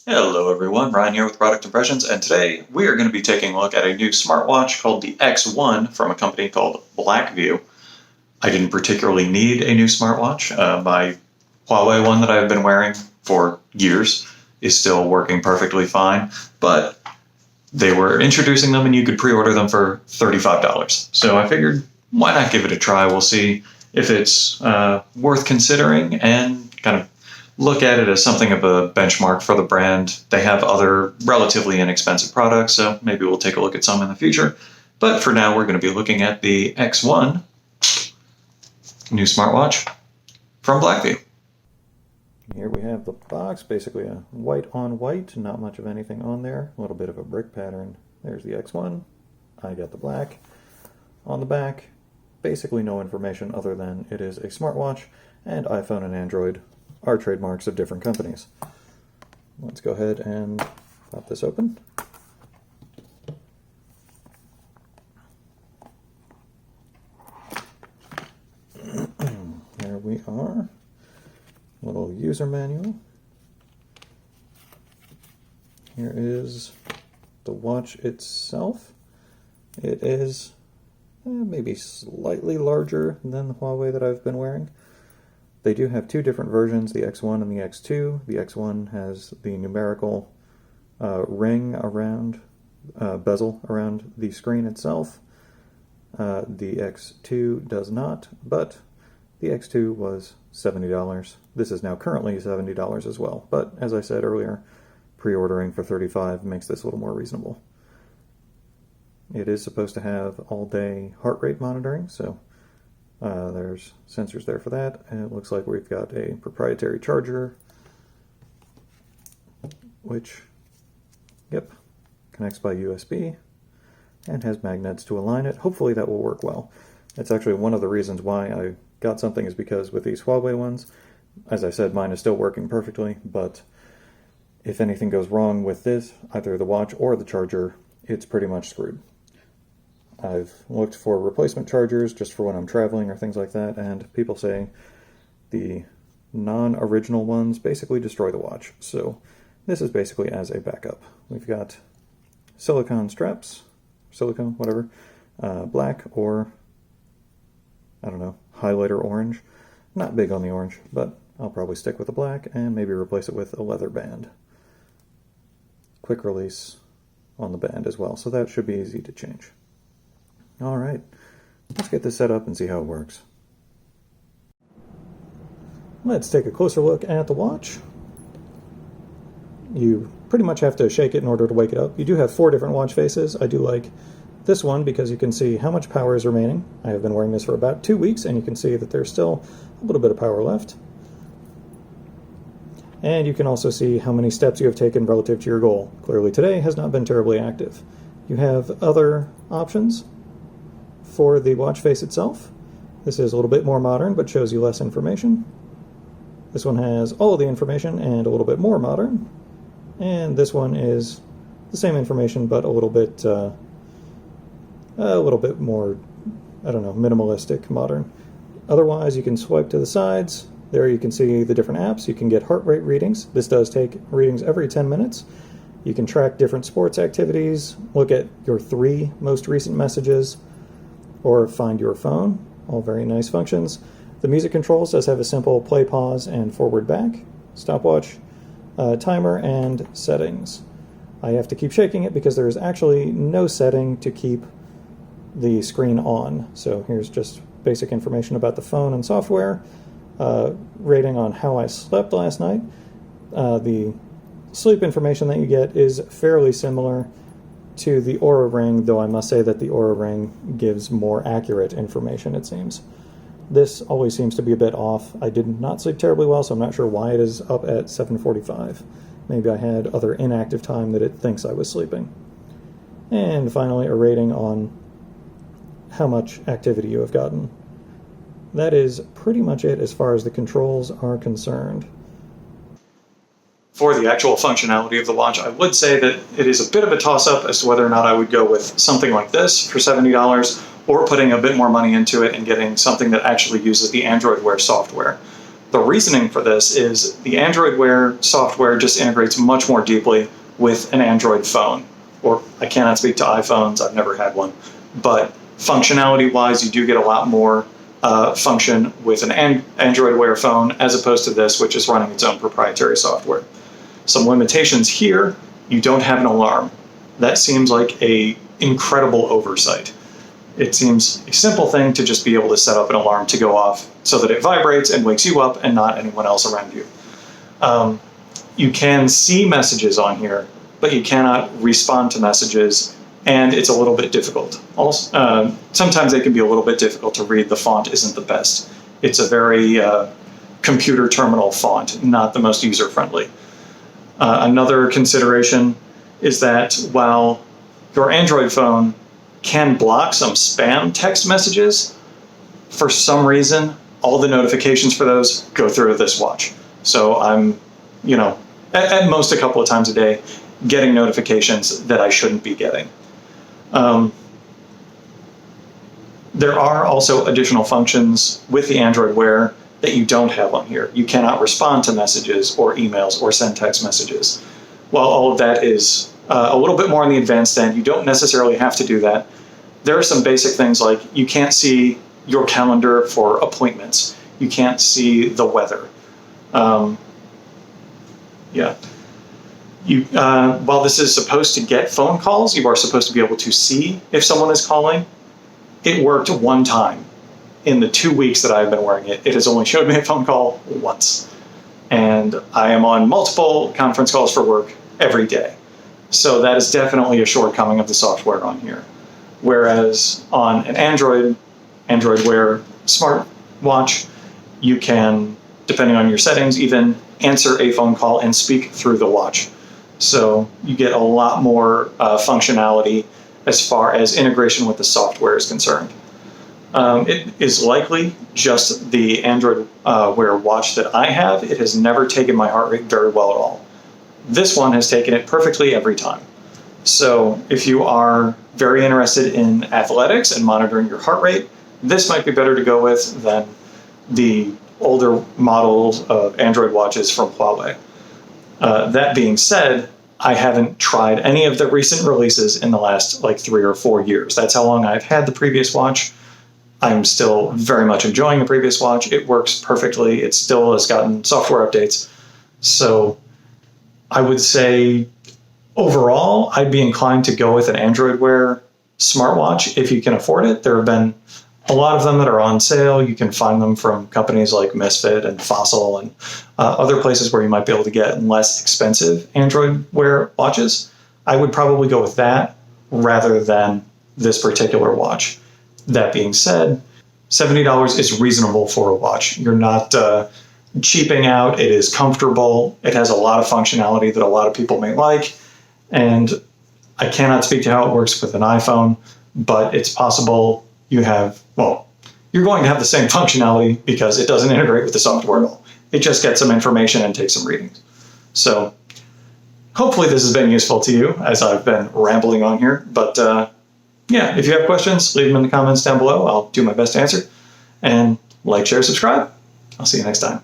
Hello everyone, Ryan here with Product Impressions, and today we are going to be taking a look at a new smartwatch called the X1 from a company called Blackview. I didn't particularly need a new smartwatch. My Huawei one that I've been wearing for years is still working perfectly fine, but they were introducing them and you could pre-order them for $35. So I figured, why not give it a try? We'll see if it's worth considering and kind of look at it as something of a benchmark for the brand. They have other relatively inexpensive products, so maybe we'll take a look at some in the future. But for now, we're going to be looking at the X1 new smartwatch from Blackview. Here we have the box, basically a white on white, not much of anything on there, a little bit of a brick pattern. There's the X1, I got the black. On the back, basically no information other than it is a smartwatch, and iPhone and Android are trademarks of different companies. Let's go ahead and pop this open. There we are. Little user manual. Here is the watch itself. It is maybe slightly larger than the Huawei that I've been wearing. They do have two different versions, the X1 and the X2. The X1 has the numerical ring around, bezel around the screen itself. The X2 does not, but the X2 was $70. This is now currently $70 as well. But as I said earlier, pre-ordering for $35 makes this a little more reasonable. It is supposed to have all-day heart rate monitoring, so there's sensors there for that, and it looks like we've got a proprietary charger, which, connects by USB and has magnets to align it. Hopefully that will work well. It's actually one of the reasons why I got something is because with these Huawei ones, as I said, mine is still working perfectly, but if anything goes wrong with this, either the watch or the charger, it's pretty much screwed. I've looked for replacement chargers just for when I'm traveling or things like that, and people say the non-original ones basically destroy the watch. So this is basically as a backup. We've got silicone straps, silicone, whatever, black or, I don't know, highlighter orange. Not big on the orange, but I'll probably stick with the black and maybe replace it with a leather band. Quick release on the band as well, so that should be easy to change. All right, let's get this set up and see how it works. Let's take a closer look at the watch. You pretty much have to shake it in order to wake it up. You do have 4 different watch faces. I do like this one because you can see how much power is remaining. I have been wearing this for about 2 weeks, and you can see that there's still a little bit of power left. And you can also see how many steps you have taken relative to your goal. Clearly today has not been terribly active. You have other options for the watch face itself. This is a little bit more modern, but shows you less information. This one has all of the information and a little bit more modern. And this one is the same information, but a little bit more, I don't know, minimalistic, modern. Otherwise, you can swipe to the sides. There you can see the different apps. You can get heart rate readings. This does take readings every 10 minutes. You can track different sports activities, look at your 3 most recent messages, or find your phone. All very nice functions. The music controls does have a simple play, pause, and forward back, stopwatch, timer, and settings. I have to keep shaking it because there is actually no setting to keep the screen on. So here's just basic information about the phone and software, rating on how I slept last night. The sleep information that you get is fairly similar to the Oura Ring, though I must say that the Oura Ring gives more accurate information, it seems. This always seems to be a bit off. I did not sleep terribly well, so I'm not sure why it is up at 7:45. Maybe I had other inactive time that it thinks I was sleeping. And finally, a rating on how much activity you have gotten. That is pretty much it as far as the controls are concerned. For the actual functionality of the watch, I would say that it is a bit of a toss-up as to whether or not I would go with something like this for $70 or putting a bit more money into it and getting something that actually uses the Android Wear software. The reasoning for this is the Android Wear software just integrates much more deeply with an Android phone. Or I cannot speak to iPhones, I've never had one. But functionality-wise, you do get a lot more function with an Android Wear phone as opposed to this, which is running its own proprietary software. Some limitations here: you don't have an alarm. That seems like an incredible oversight. It seems a simple thing to just be able to set up an alarm to go off so that it vibrates and wakes you up and not anyone else around you. You can see messages on here, but you cannot respond to messages, and it's a little bit difficult. Also, sometimes they can be a little bit difficult to read. The font isn't the best. It's a very computer terminal font, not the most user-friendly. Another consideration is that while your Android phone can block some spam text messages, for some reason, all the notifications for those go through this watch. So I'm, at most a couple of times a day, getting notifications that I shouldn't be getting. There are also additional functions with the Android Wear that you don't have on here. You cannot respond to messages or emails or send text messages. While all of that is a little bit more on the advanced end, you don't necessarily have to do that. There are some basic things like you can't see your calendar for appointments. You can't see the weather. While this is supposed to get phone calls, you are supposed to be able to see if someone is calling. It worked one time. In the 2 weeks that I've been wearing it, it has only showed me a phone call once. And I am on multiple conference calls for work every day. So that is definitely a shortcoming of the software on here. Whereas on an Android Wear smartwatch, you can, depending on your settings, even answer a phone call and speak through the watch. So you get a lot more functionality as far as integration with the software is concerned. It is likely just the Android Wear watch that I have. It has never taken my heart rate very well at all. This one has taken it perfectly every time. So if you are very interested in athletics and monitoring your heart rate, this might be better to go with than the older models of Android watches from Huawei. That being said, I haven't tried any of the recent releases in the last 3 or 4 years. That's how long I've had the previous watch. I'm still very much enjoying the previous watch. It works perfectly. It still has gotten software updates. So I would say overall, I'd be inclined to go with an Android Wear smartwatch if you can afford it. There have been a lot of them that are on sale. You can find them from companies like Misfit and Fossil and other places where you might be able to get less expensive Android Wear watches. I would probably go with that rather than this particular watch. That being said, $70 is reasonable for a watch. You're not cheaping out. It is comfortable. It has a lot of functionality that a lot of people may like. And I cannot speak to how it works with an iPhone, but it's possible you're going to have the same functionality because it doesn't integrate with the software at all. It just gets some information and takes some readings. So hopefully this has been useful to you as I've been rambling on here. But if you have questions, leave them in the comments down below. I'll do my best to answer. And like, share, subscribe. I'll see you next time.